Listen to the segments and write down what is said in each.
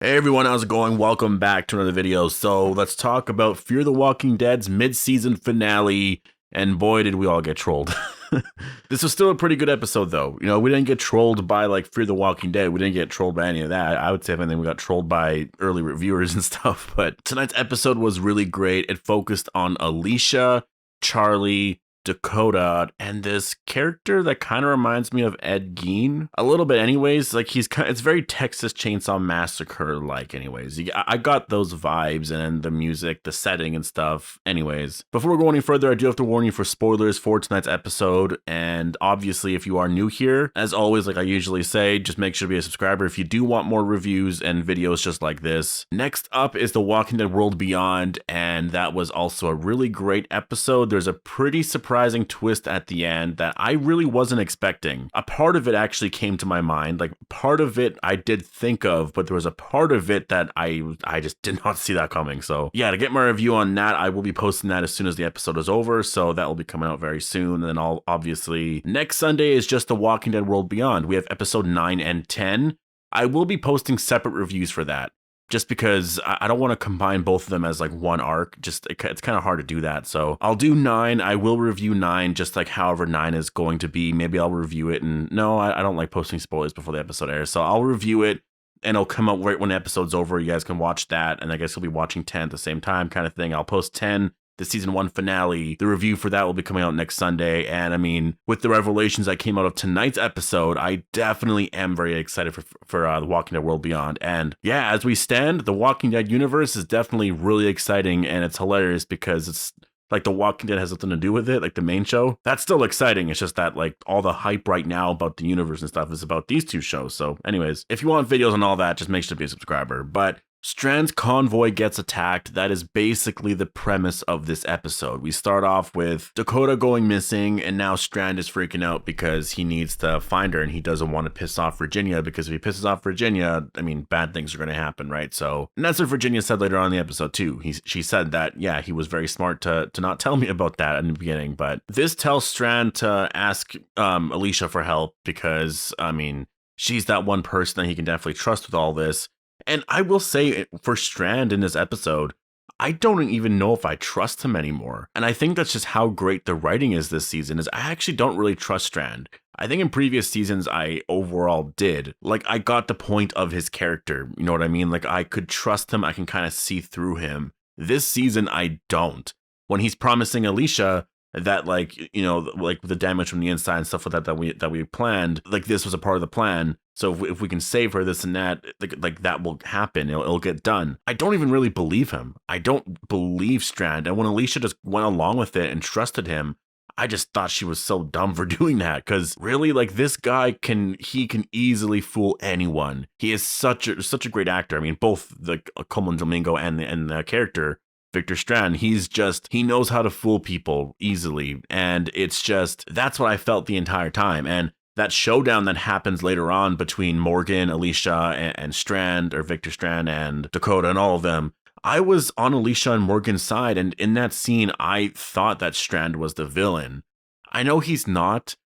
Hey everyone, how's it going? Welcome back to another video. So let's talk about Fear the Walking Dead's mid-season finale, and boy did we all get trolled. This was still a pretty good episode though. You know, we didn't get trolled by like Fear the Walking Dead. We didn't get trolled by any of that. I would say if anything, we got trolled by early reviewers and stuff. But tonight's episode was really great. It focused on Alicia, Charlie, Dakota, and this character that kind of reminds me of Ed Gein a little bit anyways. Like it's very Texas Chainsaw Massacre like anyways. I got those vibes and the music, the setting and stuff anyways. Before we go any further, I do have to warn you for spoilers for tonight's episode, and obviously if you are new here, as always, like I usually say, just make sure to be a subscriber if you do want more reviews and videos just like this. Next up is The Walking Dead World Beyond, and that was also a really great episode. There's a pretty surprising twist at the end that I really wasn't expecting. A part of it actually came to my mind. Like part of it I did think of, but there was a part of it that I just did not see that coming. So yeah, to get my review on that, I will be posting that as soon as the episode is over. So that will be coming out very soon. And then I'll obviously next Sunday is just The Walking Dead World Beyond. We have episode 9 and 10. I will be posting separate reviews for that, just because I don't want to combine both of them as like one arc. It's kind of hard to do that. So I'll do 9. I will review 9, just like however 9 is going to be. Maybe I'll review it. And no, I don't like posting spoilers before the episode airs. So I'll review it and it'll come out right when the episode's over. You guys can watch that. And I guess you'll be watching 10 at the same time kind of thing. I'll post 10. The season 1 finale, the review for that will be coming out next Sunday. And I mean, with the revelations that came out of tonight's episode, I definitely am very excited for The Walking Dead World Beyond. And yeah, as we stand, The Walking Dead universe is definitely really exciting, and it's hilarious because it's like The Walking Dead has nothing to do with it, like the main show. That's still exciting. It's just that like all the hype right now about the universe and stuff is about these two shows. So anyways, if you want videos on all that, just make sure to be a subscriber. But Strand's convoy gets attacked. That is basically the premise of this episode. We start off with Dakota going missing, and now Strand is freaking out because he needs to find her and he doesn't want to piss off Virginia, because if he pisses off Virginia, I mean, bad things are going to happen, right? So, and that's what Virginia said later on in the episode too. She said that, yeah, he was very smart to not tell me about that in the beginning, but this tells Strand to ask Alicia for help because, I mean, she's that one person that he can definitely trust with all this. And I will say, for Strand in this episode, I don't even know if I trust him anymore. And I think that's just how great the writing is this season, is I actually don't really trust Strand. I think in previous seasons, I overall did. Like, I got the point of his character, you know what I mean? Like, I could trust him, I can kind of see through him. This season, I don't. When he's promising Alicia that, like, you know, like the damage from the inside and stuff like that we planned, like this was a part of the plan. So if we can save her, this and that, like that will happen. It'll get done. I don't even really believe him. I don't believe Strand. And when Alicia just went along with it and trusted him, I just thought she was so dumb for doing that. Because really, like, this guy can easily fool anyone. He is such a great actor. I mean, both the Coleman Domingo and the character Victor Strand, he knows how to fool people easily. And it's just, that's what I felt the entire time. And that showdown that happens later on between Morgan, Alicia, and Strand, or Victor Strand, and Dakota, and all of them, I was on Alicia and Morgan's side. And in that scene, I thought that Strand was the villain. I know he's not.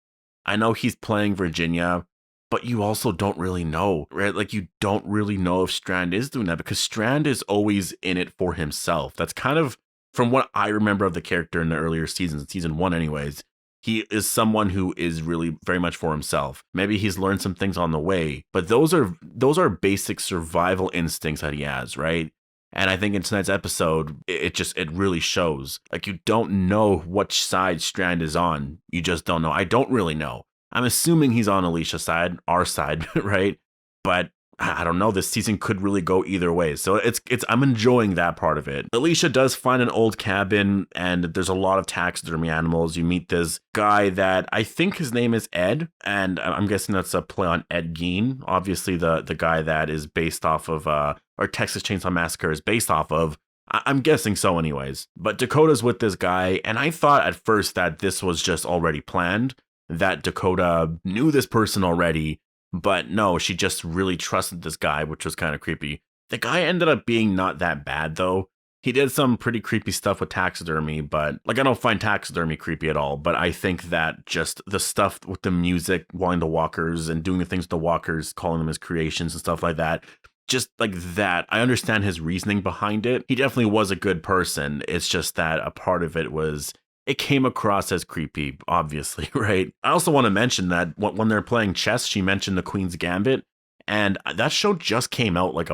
I know he's playing Virginia, but you also don't really know, right? Like, you don't really know if Strand is doing that, because Strand is always in it for himself. That's kind of, from what I remember of the character in the earlier seasons, season 1 anyways, he is someone who is really very much for himself. Maybe he's learned some things on the way, but those are basic survival instincts that he has, right? And I think in tonight's episode, it really shows. Like, you don't know which side Strand is on. You just don't know. I don't really know. I'm assuming he's on Alicia's side, our side, right? But I don't know. This season could really go either way. So I'm enjoying that part of it. Alicia does find an old cabin, and there's a lot of taxidermy animals. You meet this guy that I think his name is Ed, and I'm guessing that's a play on Ed Gein. Obviously, the guy that is based off of, or Texas Chainsaw Massacre is based off of. I'm guessing so anyways. But Dakota's with this guy, and I thought at first that this was just already planned, that Dakota knew this person already, but no, she just really trusted this guy, which was kind of creepy. The guy ended up being not that bad, though. He did some pretty creepy stuff with taxidermy, but like, I don't find taxidermy creepy at all, but I think that just the stuff with the music, wanting the walkers and doing the things with the walkers, calling them as creations and stuff like that, just like that. I understand his reasoning behind it. He definitely was a good person. It's just that a part of it was, it came across as creepy, obviously, right? I also want to mention that when they're playing chess, she mentioned the Queen's Gambit, and that show just came out like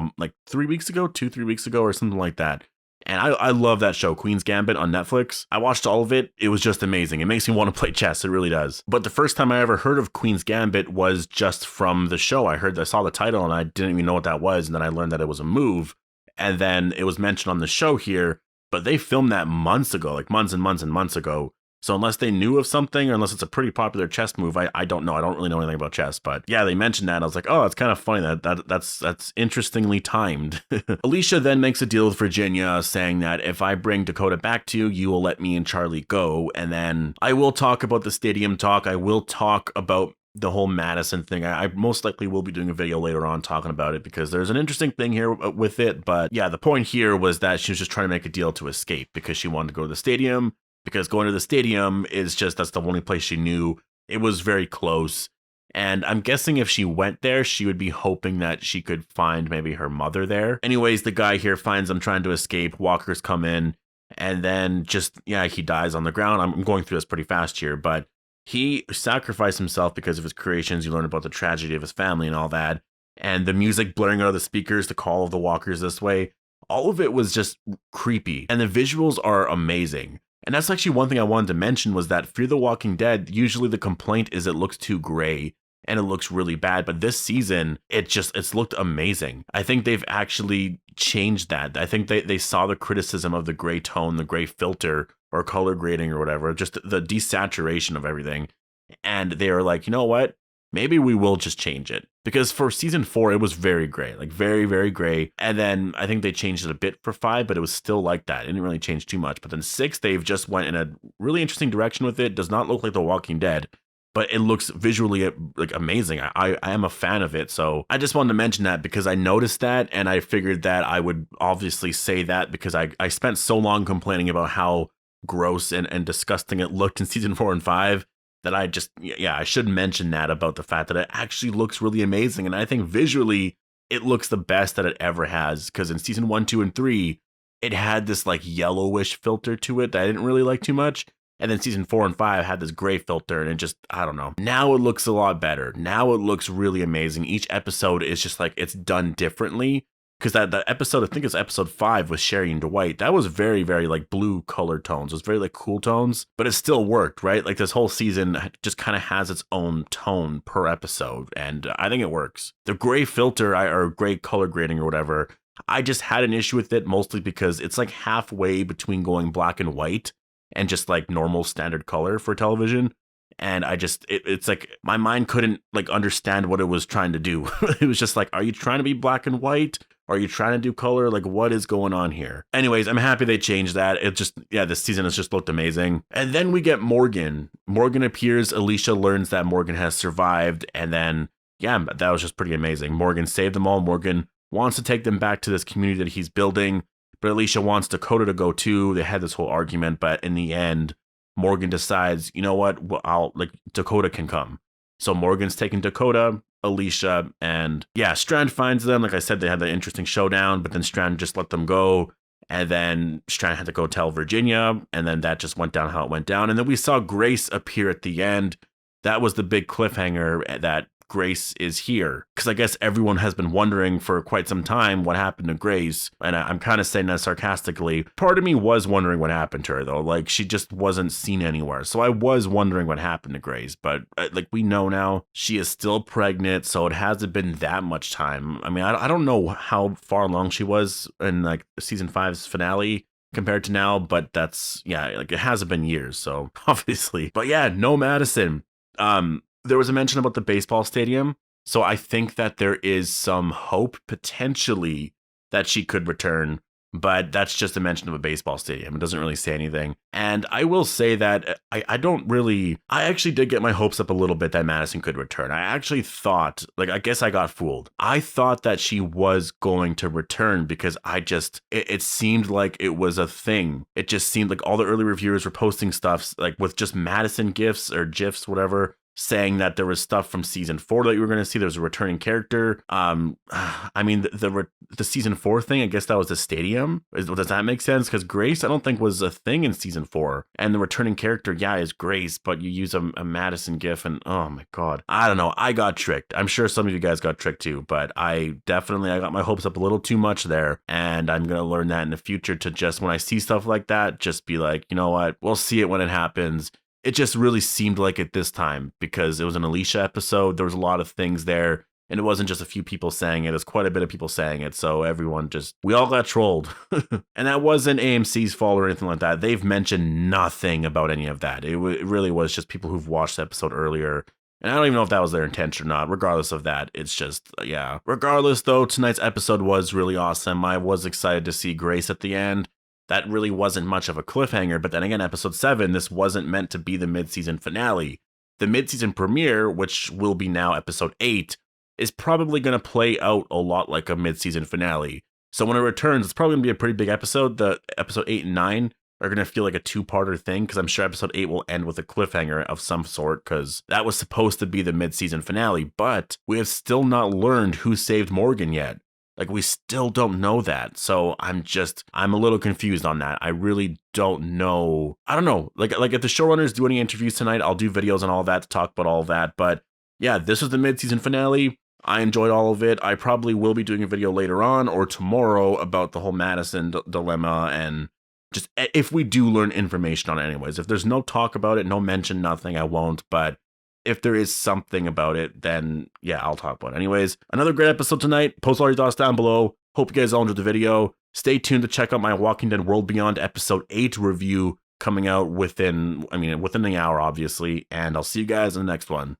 3 weeks ago, 2-3 weeks ago, or something like that. And I love that show, Queen's Gambit on Netflix. I watched all of it. It was just amazing. It makes me want to play chess. It really does. But the first time I ever heard of Queen's Gambit was just from the show. I saw the title and I didn't even know what that was. And then I learned that it was a move. And then it was mentioned on the show here, but they filmed that months ago, like months and months and months ago. So unless they knew of something, or unless it's a pretty popular chess move, I don't know. I don't really know anything about chess, but yeah, they mentioned that. I was like, oh, it's kind of funny that's interestingly timed. Alicia then makes a deal with Virginia, saying that if I bring Dakota back to you, you will let me and Charlie go. And then I will talk about the stadium talk. I will talk about the whole Madison thing. I most likely will be doing a video later on talking about it because there's an interesting thing here with it. But yeah, the point here was that she was just trying to make a deal to escape because she wanted to go to the stadium. Because going to the stadium is just, that's the only place she knew. It was very close. And I'm guessing if she went there, she would be hoping that she could find maybe her mother there. Anyways, the guy here finds them trying to escape. Walkers come in and then he dies on the ground. I'm going through this pretty fast here, but he sacrificed himself because of his creations. You learn about the tragedy of his family and all that. And the music blaring out of the speakers, the call of the walkers this way. All of it was just creepy. And the visuals are amazing. And that's actually one thing I wanted to mention was that Fear the Walking Dead, usually the complaint is it looks too gray and it looks really bad. But this season, it's looked amazing. I think they've actually changed that. I think they saw the criticism of the gray tone, the gray filter or color grading or whatever, just the desaturation of everything. And they were like, you know what? Maybe we will just change it. Because for season 4, it was very gray, like very, very gray. And then I think they changed it a bit for 5, but it was still like that. It didn't really change too much. But then 6, they've just went in a really interesting direction with it. Does not look like The Walking Dead, but it looks visually like amazing. I am a fan of it. So I just wanted to mention that because I noticed that and I figured that I would obviously say that because I spent so long complaining about how gross and disgusting it looked in season 4 and 5. That I should mention that about the fact that it actually looks really amazing. And I think visually it looks the best that it ever has. Because in season 1, 2, and 3, it had this like yellowish filter to it that I didn't really like too much. And then season 4 and 5 had this gray filter and it just, I don't know. Now it looks a lot better. Now it looks really amazing. Each episode is just like, it's done differently. Because that episode, I think it's episode 5 with Sherry and Dwight, that was very, very like blue colored tones. It was very like cool tones, but it still worked, right? Like this whole season just kind of has its own tone per episode. And I think it works. The gray filter or gray color grading or whatever, I just had an issue with it mostly because it's like halfway between going black and white and just like normal standard color for television. And it's like my mind couldn't like understand what it was trying to do. It was just like, are you trying to be black and white? Are you trying to do color? Like, what is going on here? Anyways, I'm happy they changed that. This season has just looked amazing. And then we get Morgan. Morgan appears. Alicia learns that Morgan has survived. And then, that was just pretty amazing. Morgan saved them all. Morgan wants to take them back to this community that he's building. But Alicia wants Dakota to go too. They had this whole argument. But in the end, Morgan decides, you know what? Well, Dakota can come. So Morgan's taking Dakota, Alicia, and Strand finds them. Like I said, they had the interesting showdown, but then Strand just let them go. And then Strand had to go tell Virginia. And then that just went down how it went down. And then we saw Grace appear at the end. That was the big cliffhanger that Grace is here. Because I guess everyone has been wondering for quite some time what happened to Grace. And I'm kind of saying that sarcastically. Part of me was wondering what happened to her, though. Like, she just wasn't seen anywhere. So I was wondering what happened to Grace. But like we know now, she is still pregnant. So it hasn't been that much time. I mean, I don't know how far along she was in like season 5's finale compared to now. But that's, like it hasn't been years. So obviously. But no Madison. There was a mention about the baseball stadium, so I think that there is some hope potentially that she could return, but that's just a mention of a baseball stadium. It doesn't really say anything. And I will say that I actually did get my hopes up a little bit that Madison could return. I actually thought, I guess I got fooled. I thought that she was going to return because it seemed like it was a thing. It just seemed like all the early reviewers were posting stuff like with just Madison GIFs or GIFs, whatever, saying that there was stuff from season 4 that you were going to see. There was a returning character. I mean, the season 4 thing, I guess that was the stadium. Does that make sense? Because Grace, I don't think was a thing in season 4. And the returning character, yeah, is Grace, but you use a Madison gif and oh my God. I don't know. I got tricked. I'm sure some of you guys got tricked too, but I got my hopes up a little too much there. And I'm going to learn that in the future to just, when I see stuff like that, just be like, you know what? We'll see it when it happens. It just really seemed like it this time because it was an Alicia episode. There was a lot of things there. And it wasn't just a few people saying it. It was quite a bit of people saying it. So we all got trolled. And that wasn't AMC's fault or anything like that. They've mentioned nothing about any of that. It really was just people who've watched the episode earlier. And I don't even know if that was their intention or not. Regardless of that, it's just, yeah. Regardless, though, tonight's episode was really awesome. I was excited to see Grace at the end. That really wasn't much of a cliffhanger, but then again, episode 7, this wasn't meant to be the mid-season finale. The mid-season premiere, which will be now episode 8, is probably going to play out a lot like a mid-season finale. So when it returns, it's probably going to be a pretty big episode. The episode 8 and 9 are going to feel like a two-parter thing, because I'm sure episode 8 will end with a cliffhanger of some sort, because that was supposed to be the mid-season finale, but we have still not learned who saved Morgan yet. Like, we still don't know that. So I'm a little confused on that. I really don't know. I don't know. Like if the showrunners do any interviews tonight, I'll do videos and all that to talk about all that. But yeah, this was the mid-season finale. I enjoyed all of it. I probably will be doing a video later on or tomorrow about the whole Madison dilemma, and just if we do learn information on it anyways. If there's no talk about it, no mention, nothing, I won't. But if there is something about it, then yeah, I'll talk about it. Anyways, another great episode tonight. Post all your thoughts down below. Hope you guys all enjoyed the video. Stay tuned to check out my Walking Dead World Beyond episode 8 review coming out within the hour, obviously. And I'll see you guys in the next one.